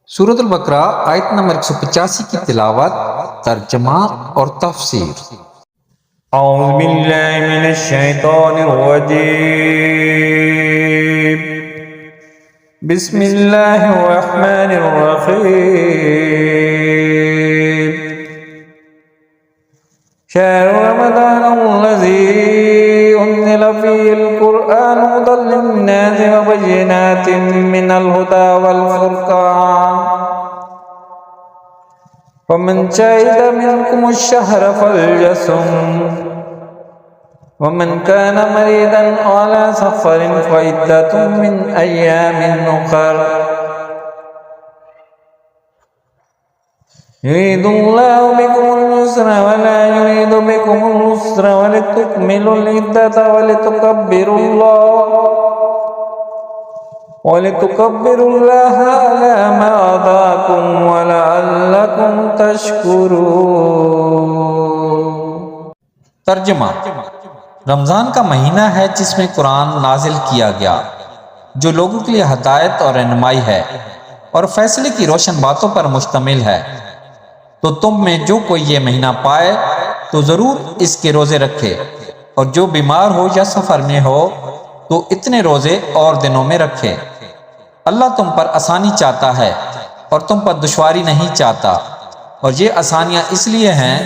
سورۃ البقرہ آیت نمبر 185 کی تلاوت، ترجمہ اور تفسیر۔ اعوذ باللہ من الشیطان الرجیم، بسم اللہ الرحمن الرحیم۔ شہر رمضان الذی انزل فیہ القرآن ھدی للناس وبینات من الھدی والفرقان، فمن شہد منکم الشہر فلیصم، ومن كان مريضا على سفر فعدة من أيام أخر، يريد الله بكم اليسر ولا يريد بكم العسر ولتكملوا العدة ولتكبروا الله على ما هداكم ولعلكم تشكرون۔ ترجمہ: رمضان کا مہینہ ہے جس میں قرآن نازل کیا گیا، جو لوگوں کے لیے ہدایت اور رہنمائی ہے اور فیصلے کی روشن باتوں پر مشتمل ہے۔ تو تم میں جو کوئی یہ مہینہ پائے تو ضرور اس کے روزے رکھے، اور جو بیمار ہو یا سفر میں ہو تو اتنے روزے اور دنوں میں رکھے۔ اللہ تم پر آسانی چاہتا ہے اور تم پر دشواری نہیں چاہتا، اور یہ آسانیاں اس لیے ہیں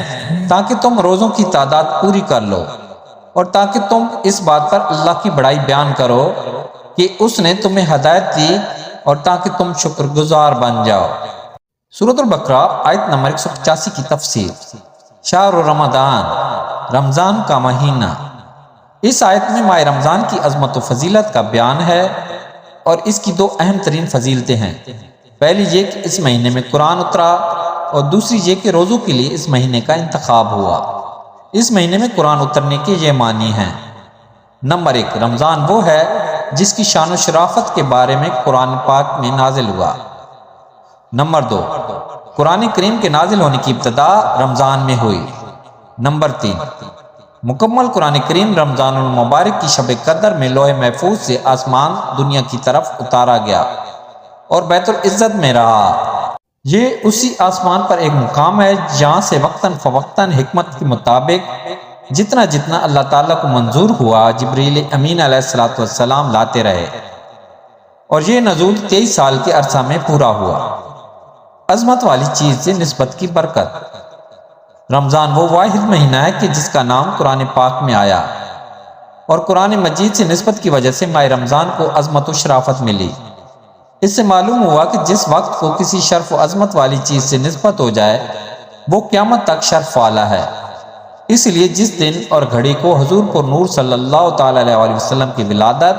تاکہ تم روزوں کی تعداد پوری کر لو، اور تاکہ تم اس بات پر اللہ کی بڑائی بیان کرو کہ اس نے تمہیں ہدایت دی، اور تاکہ تم شکر گزار بن جاؤ۔ سورۃ البقرہ آیت نمبر 185 کی تفسیر۔ شہر رمضان، رمضان کا مہینہ۔ اس آیت میں ماہ رمضان کی عظمت و فضیلت کا بیان ہے، اور اس کی دو اہم ترین فضیلتیں ہیں۔ پہلی یہ کہ اس مہینے میں قرآن اترا، اور دوسری یہ کہ روزوں کے لیے اس مہینے کا انتخاب ہوا۔ اس مہینے میں قرآن اترنے کے یہ معنی ہیں۔ نمبر 1، رمضان وہ ہے جس کی شان و شرافت کے بارے میں قرآن پاک میں نازل ہوا۔ نمبر 2، قرآن کریم کے نازل ہونے کی ابتدا رمضان میں ہوئی۔ نمبر 3، مکمل قرآن کریم رمضان المبارک کی شب قدر میں لوح محفوظ سے آسمان دنیا کی طرف اتارا گیا اور بیت العزت میں رہا۔ یہ اسی آسمان پر ایک مقام ہے جہاں سے وقتاً فوقتاً حکمت کے مطابق جتنا جتنا اللہ تعالیٰ کو منظور ہوا جبریل امین علیہ السلام لاتے رہے، اور یہ نزول 23 سال کے عرصہ میں پورا ہوا۔ عظمت والی چیز سے نسبت کی برکت۔ رمضان وہ واحد مہینہ ہے کہ جس کا نام قرآن پاک میں آیا، اور قرآن مجید سے نسبت کی وجہ سے ماہ رمضان کو عظمت و شرافت ملی۔ اس سے معلوم ہوا کہ جس وقت کو کسی شرف و عظمت والی چیز سے نسبت ہو جائے وہ قیامت تک شرف والا ہے۔ اس لیے جس دن اور گھڑی کو حضور پر نور صلی اللہ تعالیٰ علیہ وسلم کی ولادت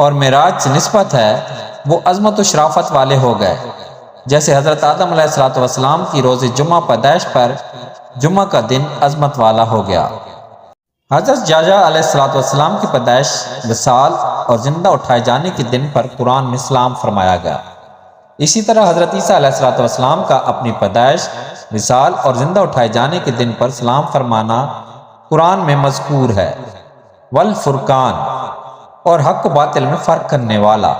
اور معراج سے نسبت ہے وہ عظمت و شرافت والے ہو گئے، جیسے حضرت آدم علیہ السلام کی روز جمعہ پیدائش پر جمعہ کا دن عظمت والا ہو گیا۔ حضرت جاجا علیہ السلام کی پیدائش، وصال اور زندہ اٹھائے جانے کے دن پر قرآن میں سلام فرمایا گیا۔ اسی طرح حضرت عیسیٰ علیہ السلام کا اپنی پیدائش، وصال اور زندہ اٹھائے جانے کے دن پر سلام فرمانا قرآن میں مذکور ہے۔ والفرقان، اور حق و باطل میں فرق کرنے والا۔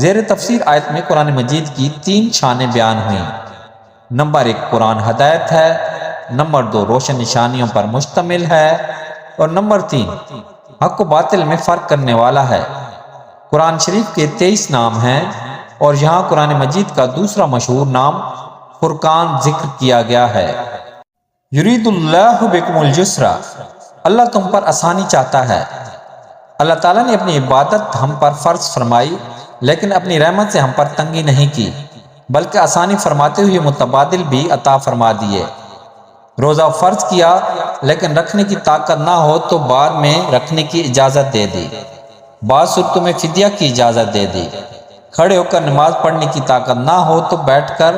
زیر تفسیر آیت میں قرآن مجید کی 3 شانیں بیان ہوئیں۔ نمبر 1، قرآن ہدایت ہے۔ نمبر 2، روشن نشانیوں پر مشتمل ہے۔ اور نمبر 3، حق و باطل میں فرق کرنے والا ہے۔ قرآن شریف کے 23 نام ہیں، اور یہاں قرآن مجید کا دوسرا مشہور نام فرقان ذکر کیا گیا ہے۔ یرید اللہ بکم الیسر، اللہ تم پر آسانی چاہتا ہے۔ اللہ تعالیٰ نے اپنی عبادت ہم پر فرض فرمائی، لیکن اپنی رحمت سے ہم پر تنگی نہیں کی، بلکہ آسانی فرماتے ہوئے متبادل بھی عطا فرما دیے۔ روزہ فرض کیا، لیکن رکھنے کی طاقت نہ ہو تو بعد میں رکھنے کی اجازت دے دی۔ بعض صورتوں میں فدیہ کی اجازت دے دی۔ کھڑے ہو کر نماز پڑھنے کی طاقت نہ ہو تو بیٹھ کر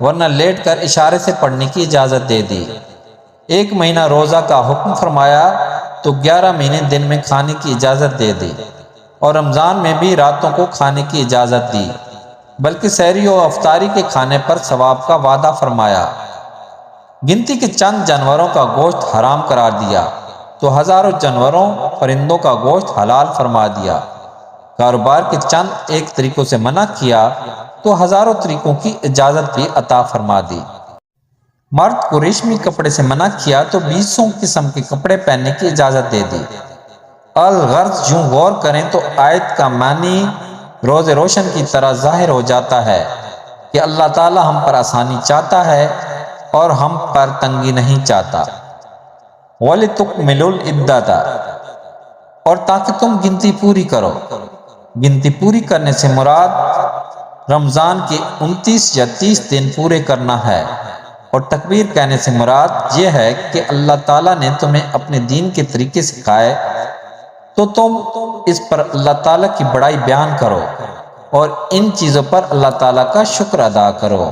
ورنہ لیٹ کر اشارے سے پڑھنے کی اجازت دے دی۔ 1 مہینہ روزہ کا حکم فرمایا تو 11 مہینے دن میں کھانے کی اجازت دے دی، اور رمضان میں بھی راتوں کو کھانے کی اجازت دی، بلکہ سحری و افطاری کے کھانے پر ثواب کا وعدہ فرمایا۔ گنتی کے چند جانوروں کا گوشت حرام قرار دیا تو ہزاروں جانوروں پرندوں کا گوشت حلال فرما دیا۔ کاروبار کے چند ایک طریقوں سے منع کیا تو ہزاروں طریقوں کی اجازت بھی عطا فرما دی۔ مرد کو ریشمی کپڑے سے منع کیا تو 20 قسم کے کپڑے پہننے کی اجازت دے دی۔ الغرض یوں غور کریں تو آیت کا معنی روز روشن کی طرح ظاہر ہو جاتا ہے کہ اللہ تعالی ہم پر آسانی چاہتا ہے اور ہم پر تنگی نہیں چاہتا۔ وَلِتُكْمِلُوا الْعِدَّةَ، اور تاکہ تم گنتی پوری کرو۔ گنتی پوری کرنے سے مراد رمضان کے 29 یا 30 دن پورے کرنا ہے، اور تکبیر کہنے سے مراد یہ ہے کہ اللہ تعالیٰ نے تمہیں اپنے دین کے طریقے سکھائے تو تم اس پر اللہ تعالیٰ کی بڑائی بیان کرو اور ان چیزوں پر اللہ تعالیٰ کا شکر ادا کرو۔